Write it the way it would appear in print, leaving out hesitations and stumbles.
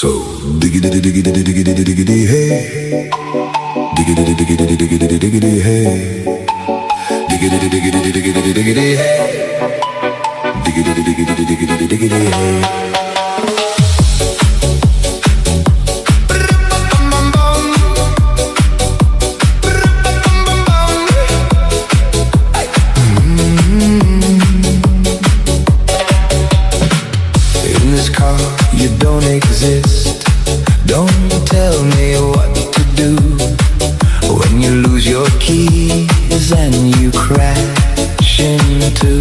So digidi digidi digidi digidi hey, digidi digidi digidi digidi hey, digidi digidi digidi digidi hey, digidi digidi digidi digidi hey. Exist. Don't tell me what to do when you lose your keys and you crash into